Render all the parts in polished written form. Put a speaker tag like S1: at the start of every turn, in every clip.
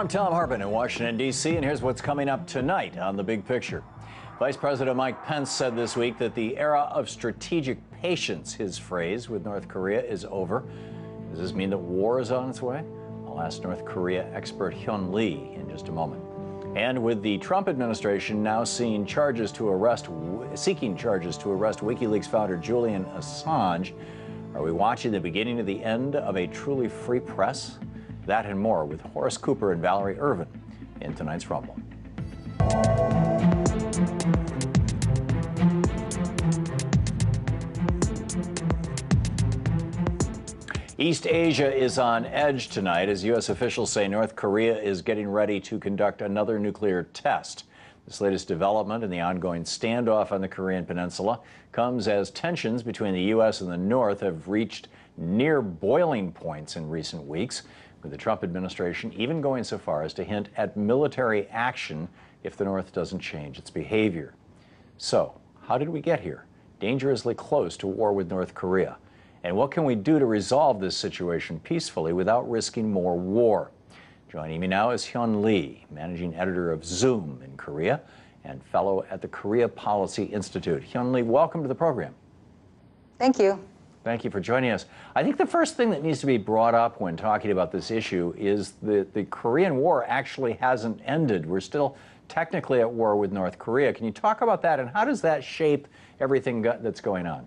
S1: I'm Tom Harpin in Washington, D.C., and here's what's coming up tonight on The Big Picture. Vice President Mike Pence said this week that the era of strategic patience, his phrase, with North Korea is over. Does this mean that war is on its way? I'll ask North Korea expert Hyun Lee in just a moment. And with the Trump administration now seeking charges to arrest WikiLeaks founder Julian Assange, are we watching the beginning of the end of a truly free press? That and more with Horace Cooper and Valerie Irvin in tonight's Rumble. East Asia is on edge tonight as U.S. officials say North Korea is getting ready to conduct another nuclear test. This latest development in the ongoing standoff on the Korean Peninsula comes as tensions between the U.S. and the North have reached near boiling points in recent weeks, with the Trump administration even going so far as to hint at military action if the North doesn't change its behavior. So, how did we get here? Dangerously close to war with North Korea. And what can we do to resolve this situation peacefully without risking more war? Joining me now is Hyun Lee, managing editor of Zoom in Korea and fellow at the Korea Policy Institute. Hyun Lee, welcome to the program.
S2: Thank you.
S1: Thank you for joining us. I think the first thing that needs to be brought up when talking about this issue is that the Korean War actually hasn't ended. We're still technically at war with North Korea. Can you talk about that, and how does that shape everything that's going on?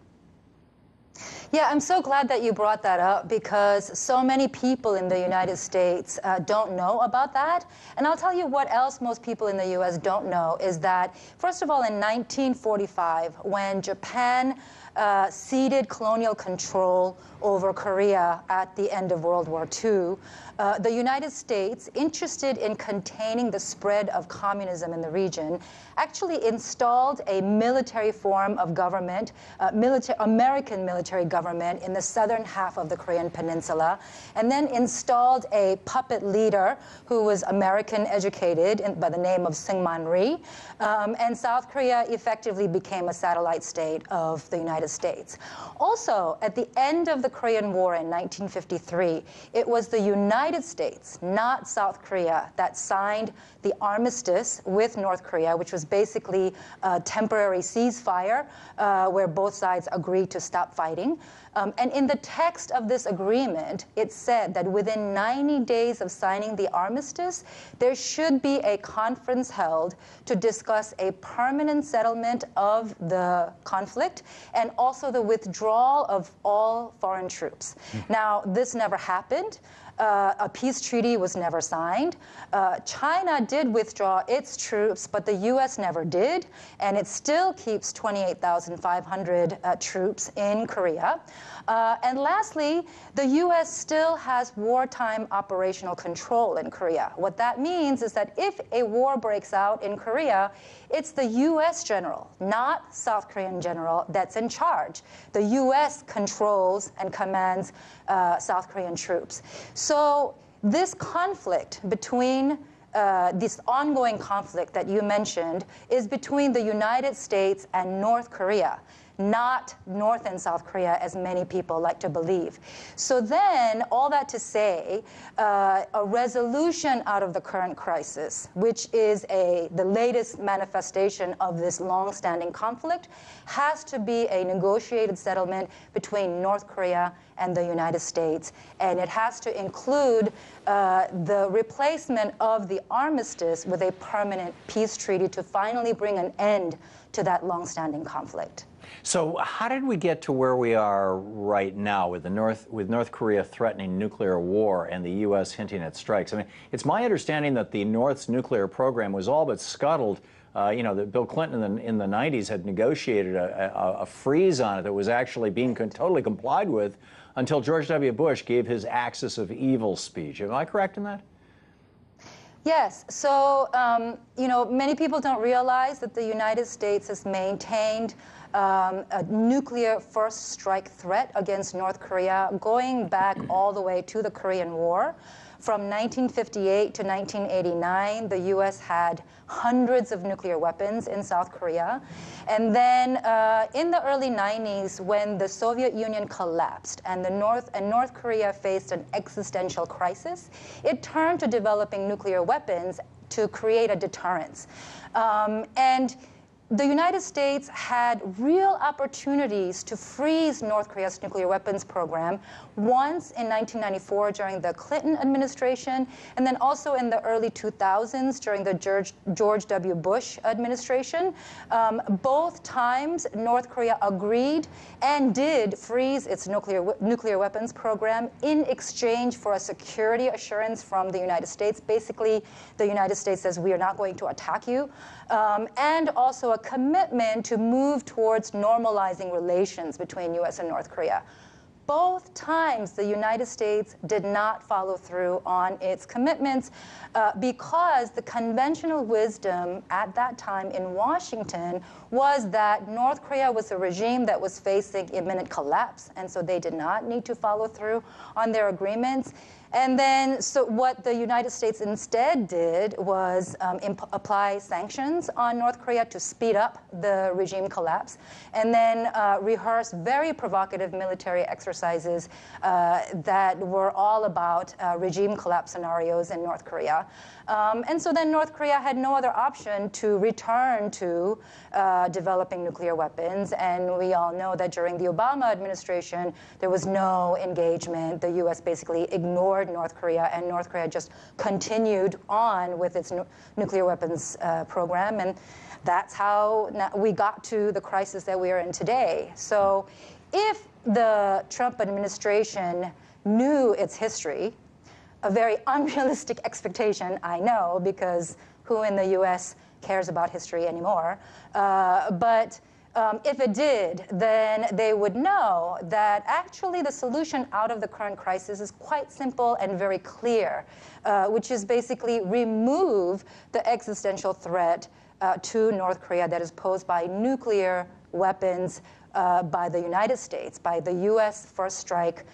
S2: Yeah, I'm so glad that you brought that up because so many people in the United States don't know about that. And I'll tell you what else most people in the U.S. don't know is that, first of all, in 1945, when Japan ceded colonial control over Korea at the end of World War II, the United States, interested in containing the spread of communism in the region, actually installed a military form of government, American military government in the southern half of the Korean Peninsula, and then installed a puppet leader who was American educated by the name of Syngman Rhee, and South Korea effectively became a satellite state of the United States. Also, at the end of the Korean War in 1953, it was the United States, not South Korea, that signed the armistice with North Korea, which was basically a temporary ceasefire where both sides agreed to stop fighting. And in the text of this agreement, it said that within 90 days of signing the armistice, there should be a conference held to discuss a permanent settlement of the conflict and also the withdrawal of all foreign troops. Now, this never happened. A peace treaty was never signed. China did withdraw its troops, but the U.S. never did, and it still keeps 28,500 troops in Korea. And lastly, the U.S. still has wartime operational control in Korea. What that means is that if a war breaks out in Korea, it's the U.S. general, not South Korean general, that's in charge. The U.S. controls and commands South Korean troops. So this conflict between this ongoing conflict that you mentioned is between the United States and North Korea, not North and South Korea, as many people like to believe. So then, all that to say, a resolution out of the current crisis, which is the latest manifestation of this long-standing conflict, has to be a negotiated settlement between North Korea and the United States. And it has to include the replacement of the armistice with a permanent peace treaty to finally bring an end to that long-standing conflict.
S1: So how did we get to where we are right now with North Korea threatening nuclear war and the U.S. hinting at strikes? I mean, it's my understanding that the North's nuclear program was all but scuttled. That Bill Clinton in the 90s had negotiated a freeze on it that was actually being totally complied with until George W. Bush gave his axis of evil speech. Am I correct in that?
S2: Yes. So, many people don't realize that the United States has maintained a nuclear first strike threat against North Korea going back all the way to the Korean War. From 1958 to 1989, the U.S. had hundreds of nuclear weapons in South Korea. And then in the early 90s, when the Soviet Union collapsed and North Korea faced an existential crisis, it turned to developing nuclear weapons to create a deterrence. And the United States had real opportunities to freeze North Korea's nuclear weapons program, once in 1994 during the Clinton administration, and then also in the early 2000s during the George W. Bush administration. Both times, North Korea agreed and did freeze its nuclear weapons program in exchange for a security assurance from the United States. Basically, the United States says, we are not going to attack you. And also a commitment to move towards normalizing relations between U.S. and North Korea. Both times, the United States did not follow through on its commitments because the conventional wisdom at that time in Washington was that North Korea was a regime that was facing imminent collapse, and so they did not need to follow through on their agreements. And then, so what the United States instead did was apply sanctions on North Korea to speed up the regime collapse, and then rehearse very provocative military exercises that were all about regime collapse scenarios in North Korea. And so then North Korea had no other option to return to developing nuclear weapons. And we all know that during the Obama administration, there was no engagement. The U.S. basically ignored North Korea, and North Korea just continued on with its nuclear weapons program. And that's how we got to the crisis that we are in today. So if the Trump administration knew its history, a very unrealistic expectation, I know, because who in the U.S. cares about history anymore? But if it did, then they would know that actually the solution out of the current crisis is quite simple and very clear, which is basically remove the existential threat to North Korea that is posed by nuclear weapons by the United States, by the U.S. first strike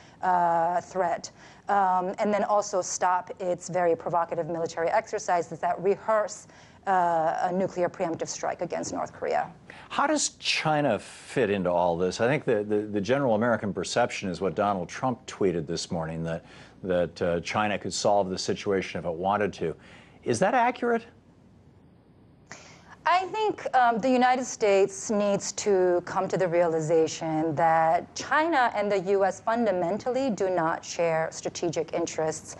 S2: threat. And then also stop its very provocative military exercises that rehearse a nuclear preemptive strike against North Korea.
S1: How does China fit into all this? I think the general American perception is what Donald Trump tweeted this morning, that China could solve the situation if it wanted to. Is that accurate?
S2: I think the United States needs to come to the realization that China and the U.S. fundamentally do not share strategic interests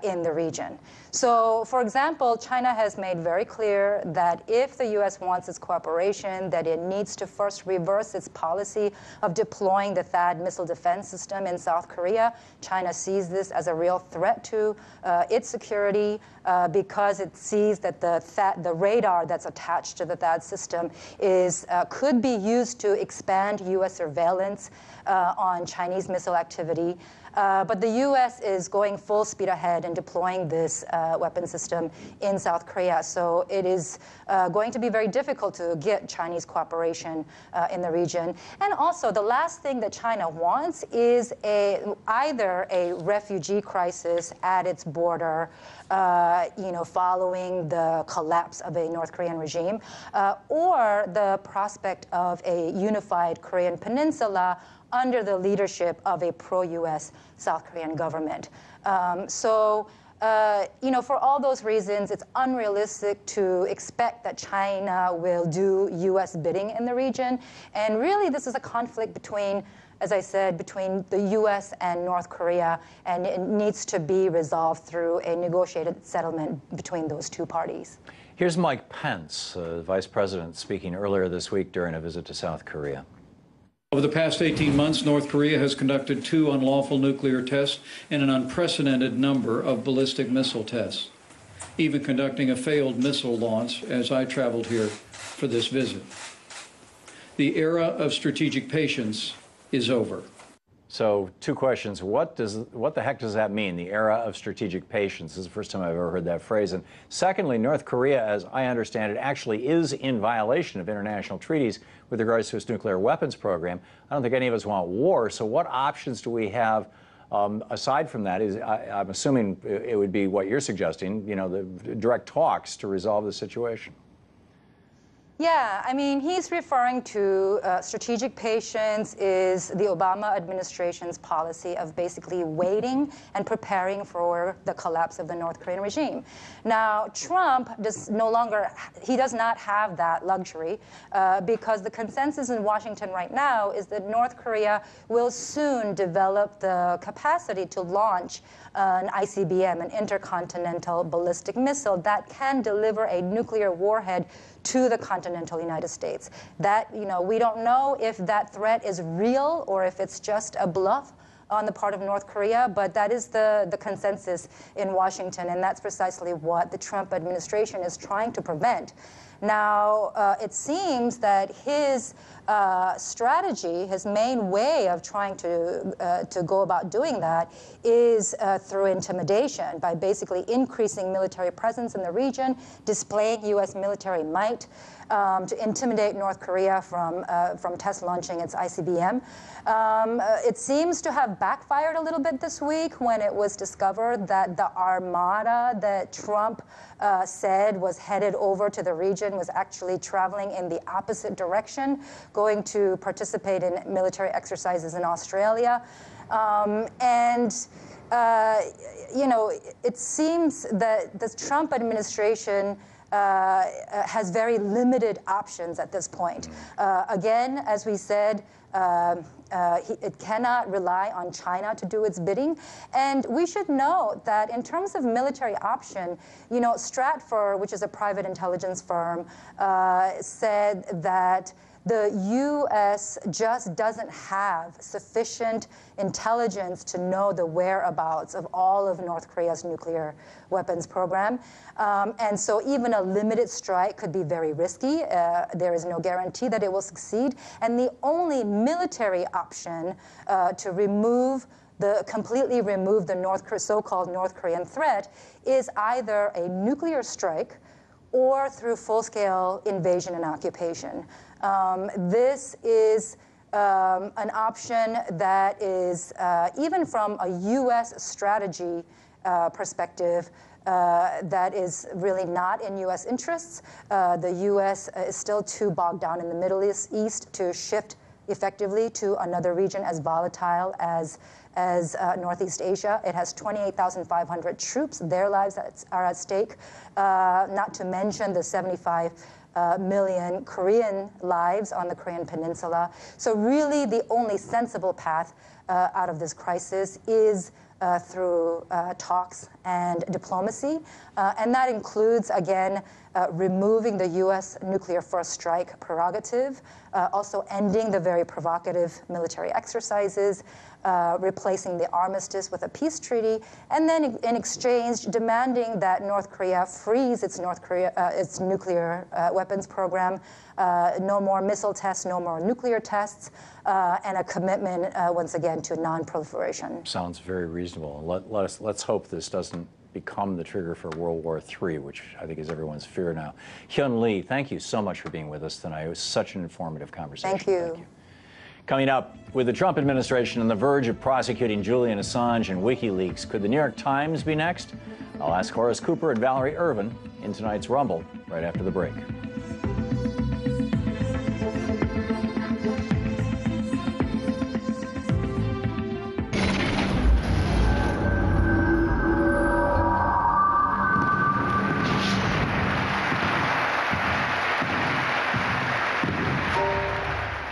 S2: in the region. So, for example, China has made very clear that if the U.S. wants its cooperation, that it needs to first reverse its policy of deploying the THAAD missile defense system in South Korea. China sees this as a real threat to its security because it sees that the radar that's attached to the THAAD system could be used to expand U.S. surveillance on Chinese missile activity. But the U.S. is going full speed ahead in deploying this weapon system in South Korea. So it is going to be very difficult to get Chinese cooperation in the region. And also, the last thing that China wants is either a refugee crisis at its border, following the collapse of a North Korean regime, or the prospect of a unified Korean peninsula under the leadership of a pro-U.S. South Korean government. For all those reasons, it's unrealistic to expect that China will do U.S. bidding in the region. And really, this is a conflict between, as I said, between the U.S. and North Korea, and it needs to be resolved through a negotiated settlement between those two parties.
S1: Here's Mike Pence, Vice President, speaking earlier this week during a visit to South Korea.
S3: Over the past 18 months, North Korea has conducted 2 unlawful nuclear tests and an unprecedented number of ballistic missile tests, even conducting a failed missile launch as I traveled here for this visit. The era of strategic patience is over.
S1: So, 2 questions. What the heck does that mean, the era of strategic patience? This is the first time I've ever heard that phrase. And secondly, North Korea, as I understand it, actually is in violation of international treaties with regards to its nuclear weapons program. I don't think any of us want war, so what options do we have Aside from that, I'm assuming it would be what you're suggesting, you know, the direct talks to resolve the situation.
S2: Yeah, I mean, he's referring to strategic patience is the Obama administration's policy of basically waiting and preparing for the collapse of the North Korean regime. Now, Trump does not have that luxury because the consensus in Washington right now is that North Korea will soon develop the capacity to launch an ICBM, an intercontinental ballistic missile that can deliver a nuclear warhead to the continental United States. That, you know, we don't know if that threat is real or if it's just a bluff on the part of North Korea, but that is the consensus in Washington, and that's precisely what the Trump administration is trying to prevent. Now, it seems that his strategy, his main way of trying to go about doing that is through intimidation, by basically increasing military presence in the region, displaying U.S. military might to intimidate North Korea from test launching its ICBM. It seems to have backfired a little bit this week when it was discovered that the armada that Trump said was headed over to the region was actually traveling in the opposite direction, going to participate in military exercises in Australia. You know, it seems that the Trump administration has very limited options at this point. Again, as we said, it cannot rely on China to do its bidding. And we should note that in terms of military option, you know, Stratfor, which is a private intelligence firm, said that the U.S. just doesn't have sufficient intelligence to know the whereabouts of all of North Korea's nuclear weapons program. And so even a limited strike could be very risky. There is no guarantee that it will succeed. And the only military option to completely remove the so-called North Korean threat is either a nuclear strike or through full-scale invasion and occupation. This is an option that is, even from a U.S. strategy perspective, that is really not in U.S. interests. The U.S. is still too bogged down in the Middle East to shift effectively to another region as volatile as Northeast Asia. It has 28,500 troops. Their lives are at stake, not to mention the 75 million Korean lives on the Korean Peninsula. So really the only sensible path out of this crisis is through talks and diplomacy. And that includes, again, removing the U.S. nuclear first strike prerogative, also ending the very provocative military exercises, replacing the armistice with a peace treaty, and then in exchange demanding that North Korea freeze its nuclear weapons program, no more missile tests, no more nuclear tests, and a commitment once again to non-proliferation.
S1: Sounds very reasonable. Let's hope this doesn't become the trigger for World War III, which I think is everyone's fear now. Hyun Lee, thank you so much for being with us tonight. It was such an informative conversation.
S2: Thank you.
S1: Thank you. Coming up, with the Trump administration on the verge of prosecuting Julian Assange and WikiLeaks, could the New York Times be next? I'll ask Horace Cooper and Valerie Irvin in tonight's Rumble right after the break.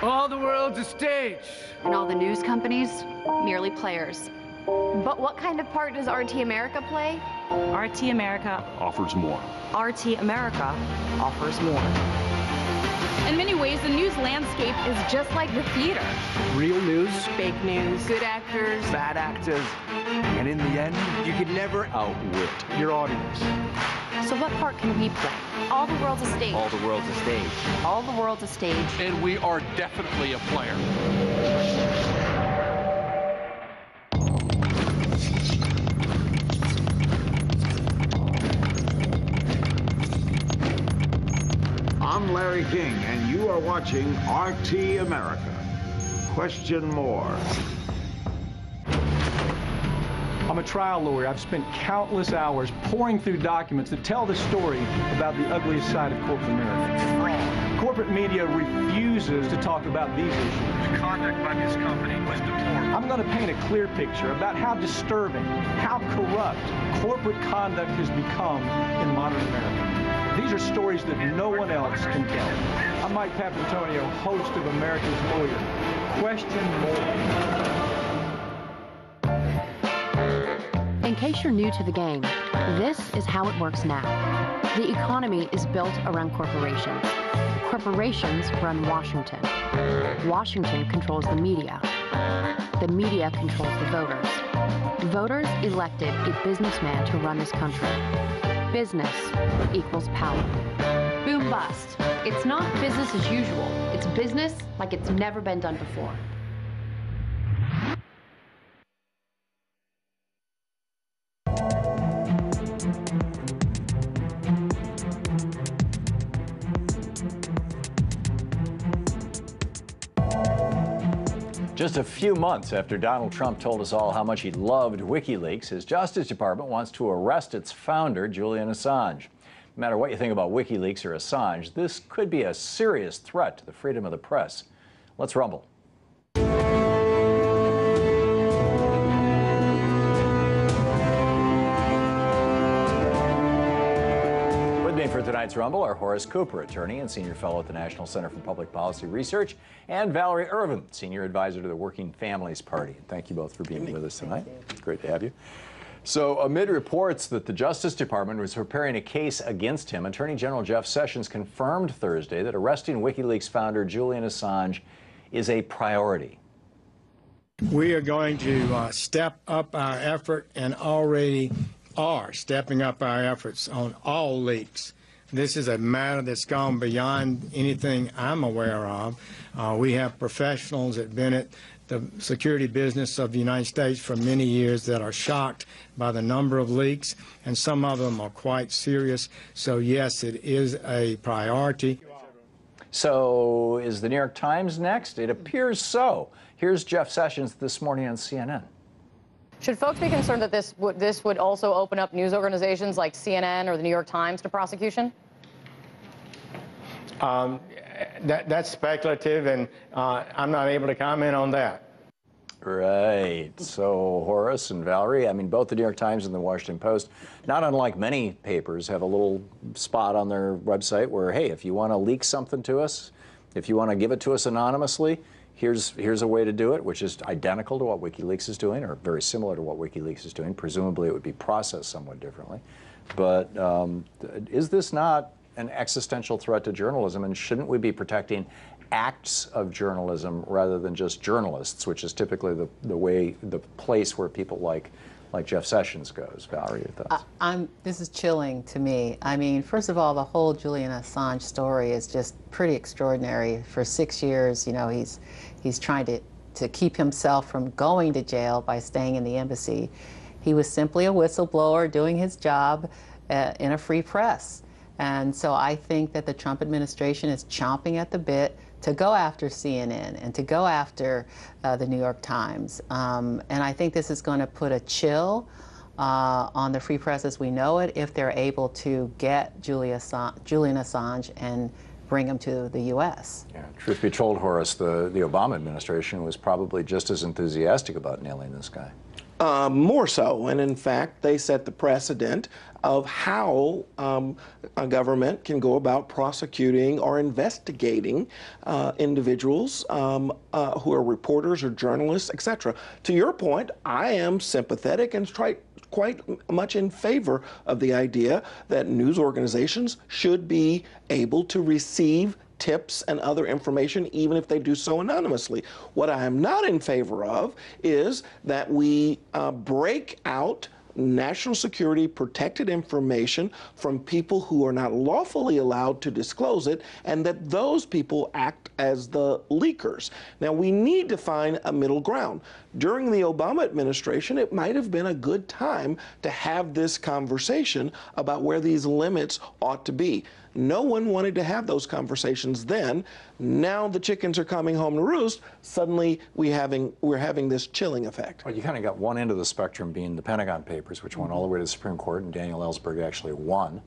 S4: All the world's a stage.
S5: And all the news companies, merely players.
S6: But what kind of part does RT America play?
S7: RT America
S8: offers more.
S7: RT America offers more.
S6: In many ways, the news landscape is just like the theater.
S8: Real news,
S7: Fake news.
S6: Good actors.
S8: bad actors, and in the end, you could never outwit your audience.
S6: So what part can we play? All the world's a stage.
S8: All the world's a stage.
S7: All the world's a stage.
S4: And we are definitely a player.
S9: I'm Larry King, and you are watching RT America. Question more.
S10: I'm a trial lawyer. I've spent countless hours pouring through documents that tell the story about the ugliest side of corporate America. Corporate media refuses to talk about these issues.
S11: The conduct by this company was deplorable.
S10: I'm going to paint a clear picture about how disturbing, how corrupt corporate conduct has become in modern America. These are stories that no one else can tell. I'm Mike Papantonio, host of America's Lawyer. Question more.
S7: In case you're new to the game, this is how it works now. The economy is built around corporations. Corporations run Washington. Washington controls the media. The media controls the voters. Voters elected a businessman to run this country. Business equals power.
S5: Boom bust. It's not business as usual. It's business like it's never been done before.
S1: Just a few months after Donald Trump told us all how much he loved WikiLeaks, his Justice Department wants to arrest its founder, Julian Assange. No matter what you think about WikiLeaks or Assange, this could be a serious threat to the freedom of the press. Let's rumble. For tonight's Rumble are Horace Cooper, attorney and senior fellow at the National Center for Public Policy Research, and Valerie Irvin, senior advisor to the Working Families Party. Thank you both for being with us tonight. It's great to have you. So, amid reports that the Justice Department was preparing a case against him, Attorney General Jeff Sessions confirmed Thursday that arresting WikiLeaks founder Julian Assange is a priority.
S12: We are going to step up our effort and already are stepping up our efforts on all leaks. This is a matter that's gone beyond anything I'm aware of. We have professionals that have been at the security business of the United States for many years that are shocked by the number of leaks, and some of them are quite serious. So, yes, it is a priority.
S1: So, is the New York Times next? It appears so. Here's Jeff Sessions this morning on CNN.
S13: Should folks be concerned that this would also open up news organizations like CNN or the New York Times to prosecution?
S12: That's speculative, and I'm not able to comment on that.
S1: Right. So, Horace and Valerie, I mean, both the New York Times and the Washington Post, not unlike many papers, have a little spot on their website where, hey, if you want to leak something to us, if you want to give it to us anonymously, here's a way to do it, which is identical to what WikiLeaks is doing, or very similar to what WikiLeaks is doing. Presumably, it would be processed somewhat differently. But is this not an existential threat to journalism, and shouldn't we be protecting acts of journalism rather than just journalists, which is typically the place where people like Jeff Sessions goes? Valerie, your thoughts?
S14: This is chilling to me. I mean, first of all, the whole Julian Assange story is just pretty extraordinary. For 6 years, you know, he's trying to keep himself from going to jail by staying in the embassy. He was simply a whistleblower doing his job in a free press. And so I think that the Trump administration is chomping at the bit to go after CNN and to go after the New York Times. And I think this is going to put a chill on the free press as we know it if they're able to get Julian Assange and bring him to the U.S.
S1: Yeah, truth be told, Horace, the Obama administration was probably just as enthusiastic about nailing this guy.
S15: More so, and in fact, they set the precedent of how a government can go about prosecuting or investigating individuals who are reporters or journalists, etc. To your point, I am sympathetic and quite much in favor of the idea that news organizations should be able to receive tips and other information, even if they do so anonymously. What I am not in favor of is that we break out national security protected information from people who are not lawfully allowed to disclose it, and that those people act as the leakers. Now, we need to find a middle ground. During the Obama administration, it might have been a good time to have this conversation about where these limits ought to be. No one wanted to have those conversations then. Now the chickens are coming home to roost. Suddenly we're having this chilling effect.
S1: Well, you kind of got one end of the spectrum being the Pentagon Papers, which went all the way to the Supreme Court, and Daniel Ellsberg actually won.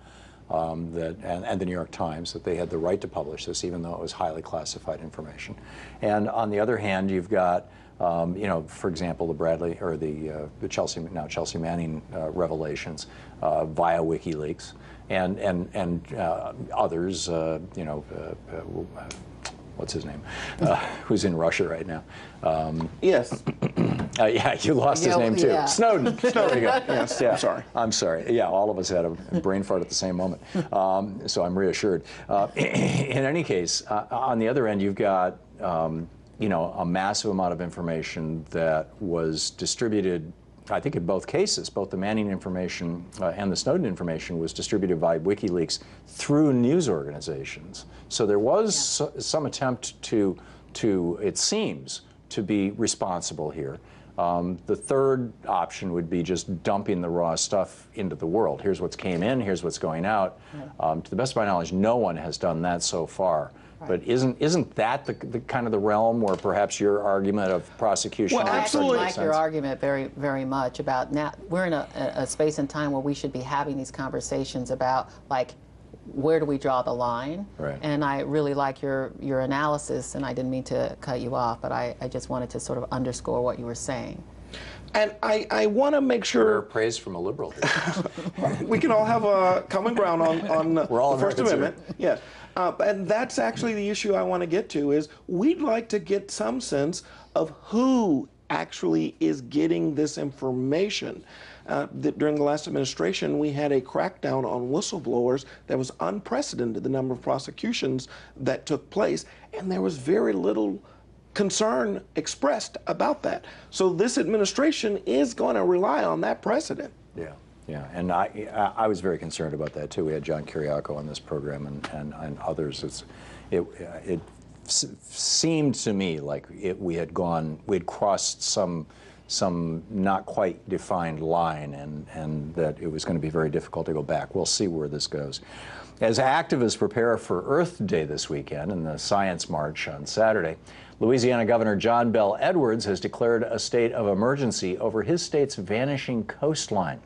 S1: And the New York Times, that they had the right to publish this, even though it was highly classified information. And on the other hand, you've got, you know, for example, the Bradley or the Chelsea Manning revelations via WikiLeaks, and others, you know. What's his name? Who's in Russia right now?
S15: Yes.
S1: Yeah, you lost his name too.
S14: Yeah.
S1: Snowden. There you go.
S15: Yes.
S1: Yeah.
S15: I'm sorry.
S1: I'm sorry. Yeah, all of us had a brain fart at the same moment. So I'm reassured. In any case, on the other end, you've got you know, a massive amount of information that was distributed. I think in both cases, both the Manning information and the Snowden information was distributed by WikiLeaks through news organizations. So there was some attempt to, it seems, to be responsible here. The third option would be just dumping the raw stuff into the world. Here's what's came in, here's what's going out. To the best of my knowledge, no one has done that so far. But isn't that the kind of the realm where perhaps your argument of prosecution?
S15: Well,
S14: I actually
S15: absolutely
S14: like your argument very, very much about now we're in a space and time where we should be having these conversations about, like, where do we draw the line?
S1: Right.
S14: And I really like your analysis, and I didn't mean to cut you off, but I just wanted to sort of underscore what you were saying.
S15: And I want to make sure...
S1: Rare praise from a liberal.
S15: We can all have a common ground on the First Amendment. Yes. And that's actually the issue I want to get to, is we'd like to get some sense of who actually is getting this information. During the last administration, we had a crackdown on whistleblowers that was unprecedented, the number of prosecutions that took place, and there was very little concern expressed about that. So this administration is going to rely on that precedent.
S1: Yeah. Yeah, and I was very concerned about that too. We had John Kiriakou on this program and others. It seemed to me like we had crossed some not quite defined line, and that it was going to be very difficult to go back. We'll see where this goes. As activists prepare for Earth Day this weekend and the Science March on Saturday, Louisiana Governor John Bel Edwards has declared a state of emergency over his state's vanishing coastline.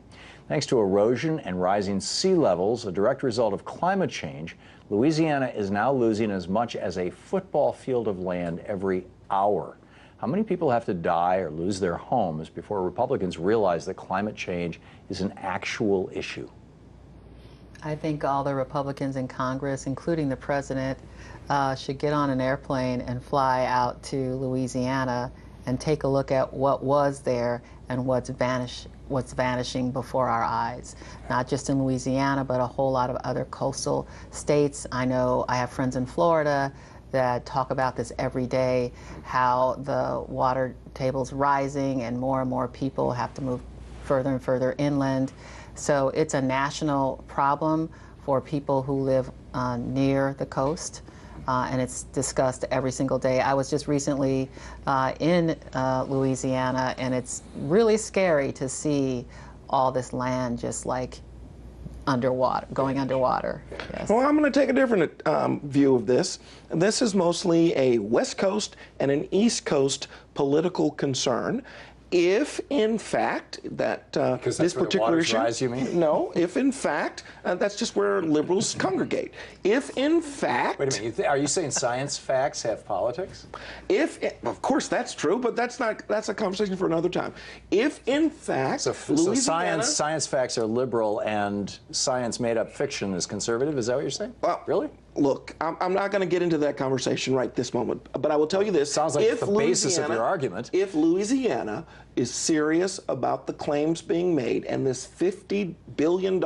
S1: Thanks to erosion and rising sea levels, a direct result of climate change, Louisiana is now losing as much as a football field of land every hour. How many people have to die or lose their homes before Republicans realize that climate change is an actual issue?
S14: I think all the Republicans in Congress, including the president, should get on an airplane and fly out to Louisiana and take a look at what was there and what's vanishing before our eyes. Not just in Louisiana, but a whole lot of other coastal states. I know I have friends in Florida that talk about this every day, how the water table's rising and more people have to move further and further inland. So it's a national problem for people who live near the coast. And it's discussed every single day. I was just recently in Louisiana, and it's really scary to see all this land just like underwater, going underwater. Yes.
S15: Well, I'm going to take a different view of this. This is mostly a West Coast and an East Coast political concern. If, in fact, that this particular issue,
S1: rise, you mean?
S15: No, if in fact, that's just where liberals congregate. If in fact,
S1: wait a minute, are you saying science facts have politics?
S15: Of course that's true, but that's a conversation for another time. If in fact,
S1: so science facts are liberal and science made up fiction is conservative. Is that what you're saying?
S15: Well,
S1: really?
S15: Look, I'm not going to get into that conversation right this moment, but I will tell you this.
S1: Sounds like the basis of your argument.
S15: If Louisiana is serious about the claims being made, and this $50 billion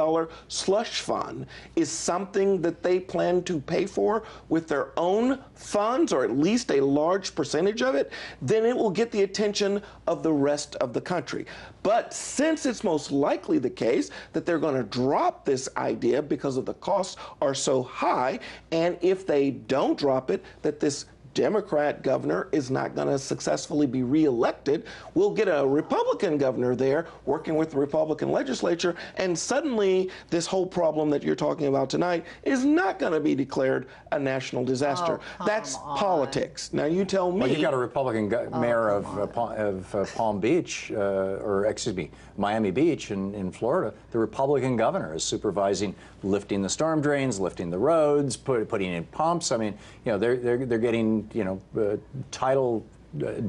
S15: slush fund is something that they plan to pay for with their own funds, or at least a large percentage of it, then it will get the attention of the rest of the country. But since it's most likely the case that they're going to drop this idea because of the costs are so high, and if they don't drop it, that this Democrat governor is not going to successfully be reelected. We'll get a Republican governor there working with the Republican legislature, and suddenly this whole problem that you're talking about tonight is not going to be declared a national disaster. That's politics. Now you tell me.
S1: Well, you got a Republican mayor of Palm Beach, or excuse me, Miami Beach in Florida. The Republican governor is supervising lifting the storm drains, lifting the roads, putting in pumps. I mean, you know, they're getting, you know,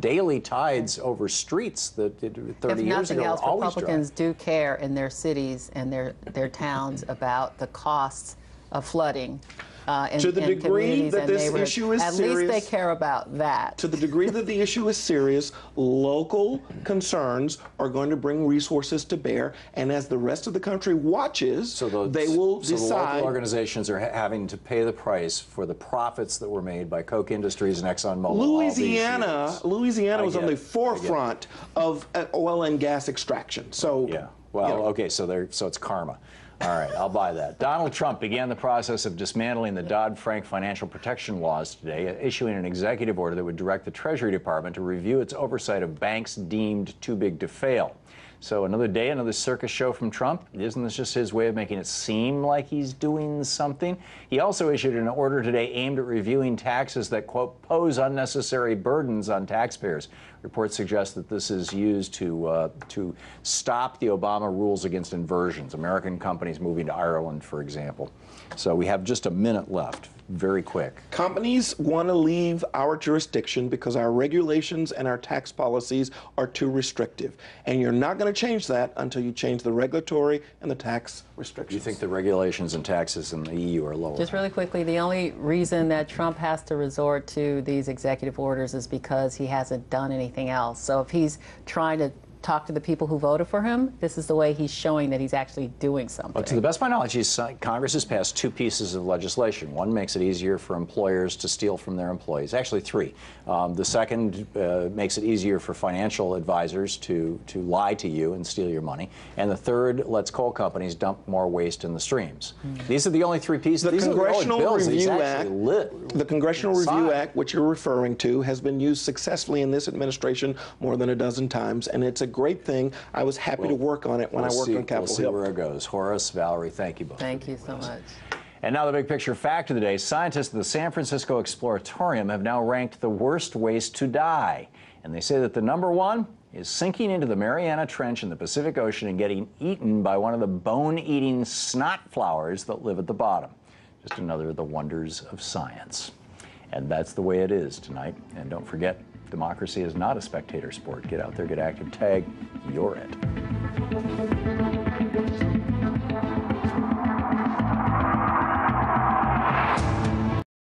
S1: daily tides over streets that 30 years ago were always dry.
S14: Republicans do care in their cities and their towns about the costs of flooding.
S15: To the degree that this issue is serious,
S14: at least they care about that.
S15: To the degree that the issue is serious, local concerns are going to bring resources to bear, and as the rest of the country watches, they will decide.
S1: So the local organizations are having to pay the price for the profits that were made by Koch Industries and ExxonMobil.
S15: Louisiana was on the forefront of oil and gas extraction. So
S1: yeah. Well, you know. Okay, so it's karma. All right, I'll buy that. Donald Trump began the process of dismantling the Dodd-Frank financial protection laws today, issuing an executive order that would direct the Treasury Department to review its oversight of banks deemed too big to fail. So another day, another circus show from Trump. Isn't this just his way of making it seem like he's doing something? He also issued an order today aimed at reviewing taxes that, quote, pose unnecessary burdens on taxpayers. Reports suggest that this is used to stop the Obama rules against inversions, American companies moving to Ireland, for example. So we have just a minute left. Very quick.
S15: Companies want to leave our jurisdiction because our regulations and our tax policies are too restrictive. And you're not going to change that until you change the regulatory and the tax restrictions.
S1: You think the regulations and taxes in the EU are lower?
S14: Just really quickly, the only reason that Trump has to resort to these executive orders is because he hasn't done anything else. So if he's trying to talk to the people who voted for him, this is the way he's showing that he's actually doing something.
S1: Well, to the best of my knowledge, Congress has passed 2 pieces of legislation. One makes it easier for employers to steal from their employees. Actually, 3. The second makes it easier for financial advisors to lie to you and steal your money. And the third lets coal companies dump more waste in the streams. These are the only 3 pieces.
S15: The Congressional Review Act, which you're referring to, has been used successfully in this administration more than a dozen times, and it's a great thing. I was happy to work on it when I worked on Capitol Hill.
S1: We'll see where it goes. Horace, Valerie, thank you both.
S14: Thank you so much.
S1: And now the big picture fact of the day. Scientists at the San Francisco Exploratorium have now ranked the worst ways to die. And they say that the #1 is sinking into the Mariana Trench in the Pacific Ocean and getting eaten by one of the bone-eating snot flowers that live at the bottom. Just another of the wonders of science. And that's the way it is tonight. And don't forget, democracy is not a spectator sport. Get out there, get active, tag, you're it.